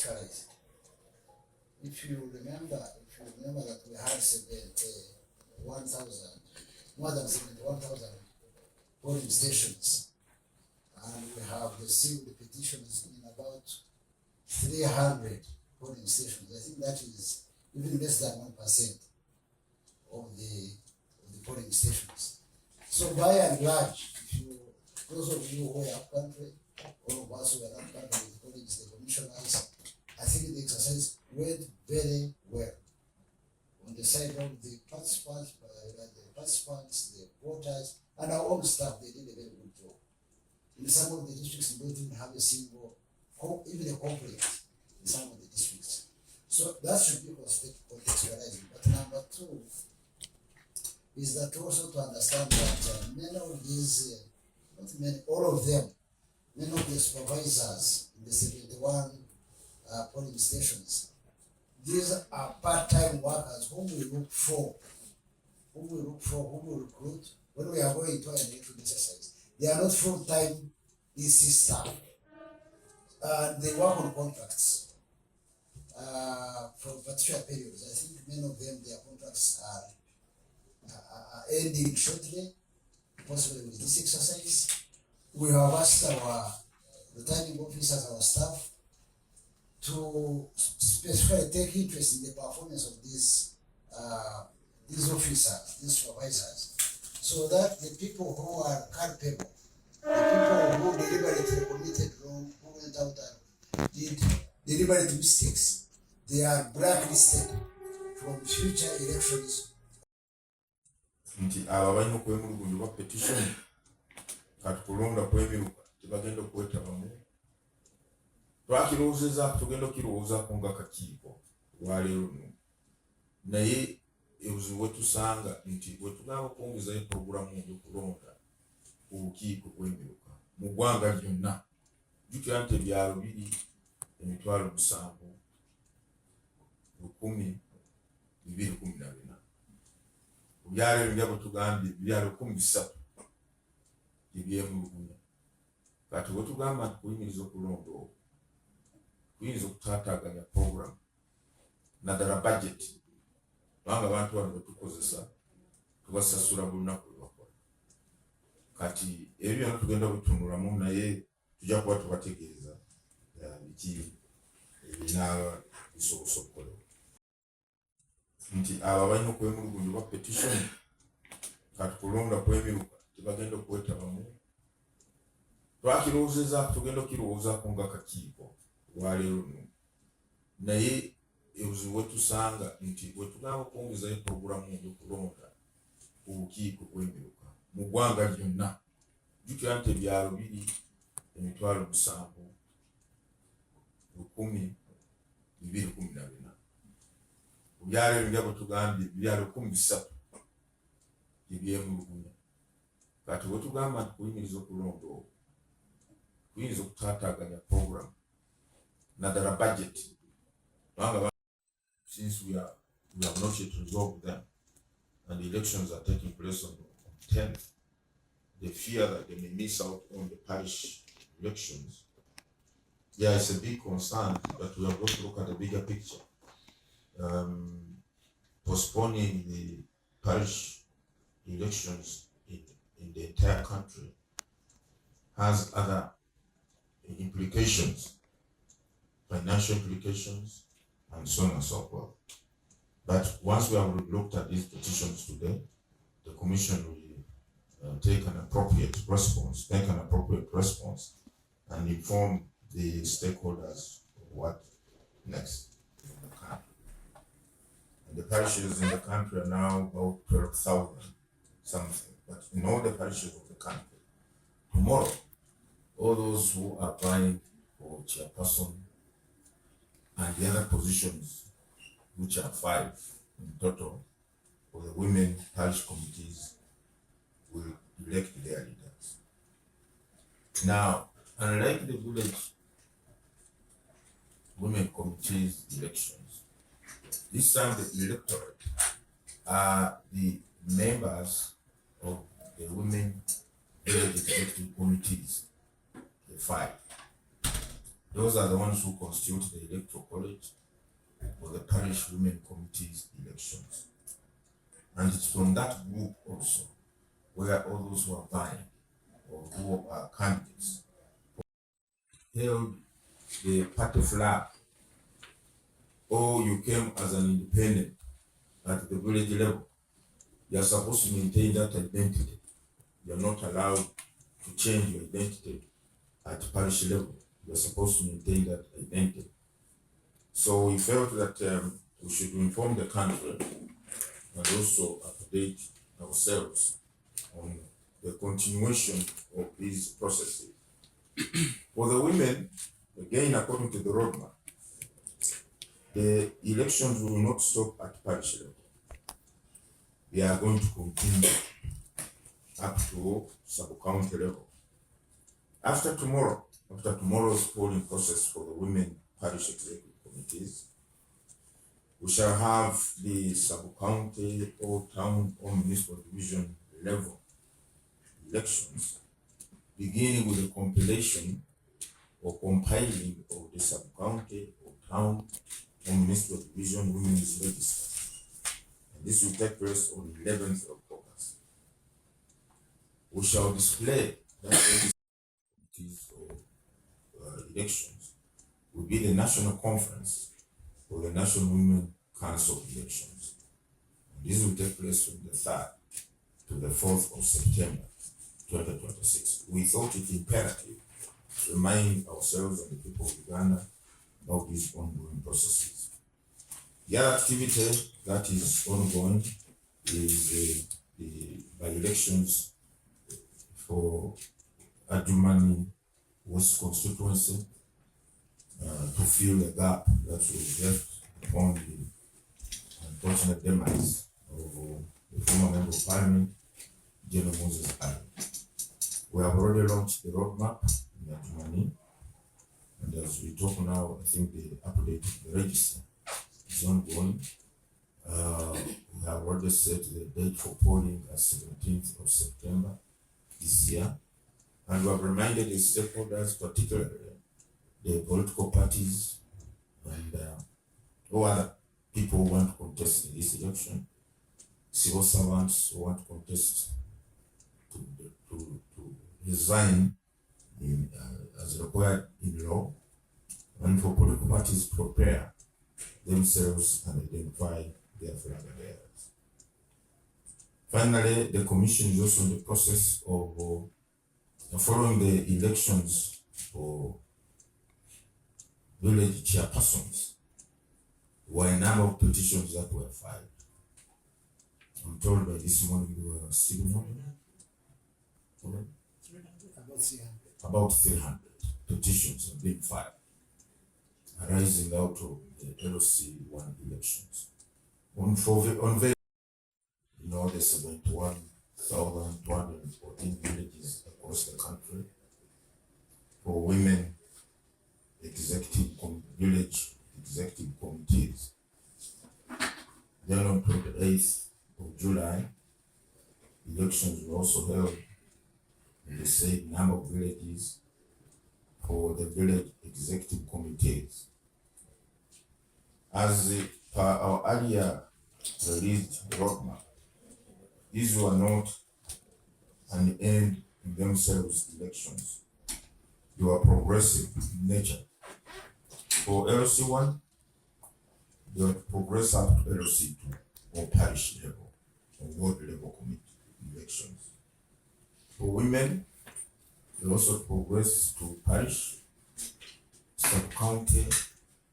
contextualize it. If you remember that we had 71,000, more than 71,000 polling stations, and we have received the petitions in about 300 polling stations. I think that is even less than 1% of the polling stations. So by and large, those of you who are up country, all of us who are up country, the colleagues, the commissioners, I think the exercise went very well on the side of the participants, the voters, and our own staff. They did a very good job. In some of the districts, we don't even have a single, even a complaint in some of the districts. So that should be contextualizing. But number two is that also to understand that many of these, not many, all of them, many of the supervisors in the 71 polling stations, these are part-time workers whom we look for, whom we recruit when we are going to an electoral exercise. They are not full-time EC staff. They work on contracts for particular periods. I think many of them, their contracts are ending shortly, possibly with this exercise. We have asked our returning officers, our staff, to specifically take interest in the performance of these officers, these supervisors, so that the people who are culpable, the people who deliberately committed wrong, who went out and did deliberate mistakes, they are blacklisted from future elections. Nti ababalina okwemulugunya oba petition katukulonda kwemiruka tebagenda okwetabamu. Twakirowoozezza tugenda okirowoozaako nga Akakiiko olwaleero luno, naye ebuzibu wetusanga nti bwetugamba okwongezayo puroguramu y'okulonda ku bukiiko bw'emiruka mu ggwanga lyonna, jjukira nti ebyalo biri 7,214 byalo ebyo bwe tugambye ebyalo 13 ebyemulugunya. Kati bwe tugamba nti kuyimiriza okulonda okwo kuyinza okutaataaganya program naddala budget, kubanga abantu bano betukozesa tubasasula buli lunaku lwe bakola. Kati ebyo byonna tugenda bitunulamu, naye tujja kuba tubategeeza biki ebinaaba bisobosa okukolebwa. Nti abo abalina okwemulugunya oba petition katukulonda kwemiruka tebagenda okwetabamu. Twakirowoozezza tugenda okirowoozaako nga Akakiiko olwaleero luno, naye ebuzibu wetusanga nti bwetugamba okwongezayo puroguramu y'okulonda ku bukiiko bw'emiruka mu ggwanga lyonna, jjukira nti ebyalo biri 7,214 byalo ebyo bwe tugambye byalo 13 ebyemulugunya. Kati bwe tugamba nti kuyimiriza okulonda okwo kuyinza okutaataaganya program naddala budget, kubanga since we have not yet resolved them and the elections are taking place on 10th, they fear that they may miss out on the parish elections. Yeah, it's a big concern, but we have got to look at the bigger picture. Postponing the parish elections in the entire country has other implications, financial implications, and so on and so forth. But once we have looked at these petitions today, the Commission will take an appropriate response, and inform the stakeholders of what next in the country. And the parishes in the country are now about 12,000 something, but in all the parishes of the country, tomorrow, all those who are vying for chairperson and the other positions, which are 5 in total, for the women parish committees, will elect their leaders. Now, unlike the village women committees elections, this time the electorate are the members of the women village executive committees, the 5. Those are the ones who constitute the electoral college or the parish women committees elections. And it's from that group also where all those who are vying or who are candidates held the party flag, or you came as an independent at the village level, you are supposed to maintain that identity. You are not allowed to change your identity at parish level. You are supposed to maintain that identity. So we felt that we should inform the country and also update ourselves on the continuation of these processes. For the women, again, according to the roadmap, the elections will not stop at parish level. They are going to continue up to sub-county level. After tomorrow's polling process for the women parish executive committees, we shall have the sub-county or town or municipal division level elections, beginning with the compilation or compiling of the sub-county or town or municipal division women's register. And this will take place on 11th of August. We shall display that committees or elections will be the national conference for the National Women Council elections. And this will take place from the 3rd to the 4th of September 2026. We thought it imperative to remind ourselves and the people of Uganda about these ongoing processes. The other activity that is ongoing is the by-elections for Adjumani West constituency to fill the gap that was left upon the unfortunate demise of the former Member of Parliament, General Moses Ali. We have already launched the roadmap in Adjumani, and as we talk now, I think the update of the register is ongoing. We have already set the date for polling as 17th of September this year, and we have reminded the stakeholders, particularly the political parties and all other people who want to contest in this election, civil servants who want to contest to resign as required in law, and for political parties to prepare themselves and identify their flag bearers. Finally, the Commission is also in the process of following the elections for village chairpersons. There were a number of petitions that were filed. I'm told by this morning there were 700, about 300 petitions have been filed, arising out of the LC1 elections. The 71,214 villages across the country for women village executive committees. Then on 28th of July, elections were also held in the same number of villages for the village executive committees. As per our earlier released roadmap, these were not an end in themselves elections. They were progressive in nature. For LC1, they were to progress up to LC2 or parish level or ward level committee elections. For women, they also progress to parish, sub-county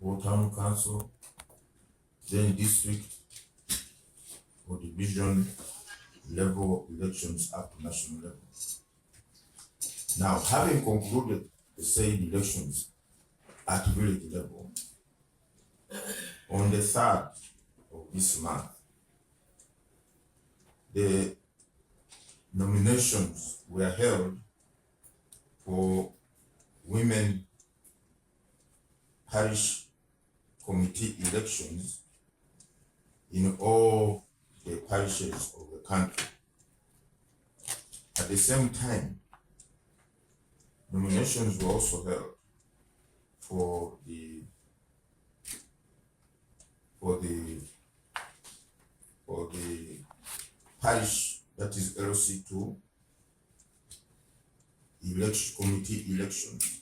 or town council, then district or division level elections up to national level. Now, having concluded the said elections at village level, on the 3rd of this month, the nominations were held for women parish committee elections in all the parishes of the country. At the same time, nominations were also held for the parish, that is LC2 committee elections.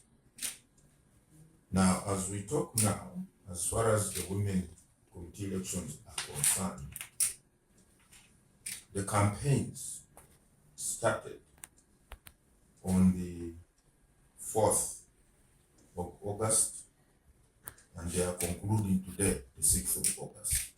Now, as we talk now, as far as the women committee elections are concerned, the campaigns started on the 4th of August, and they are concluding today, the 6th of August.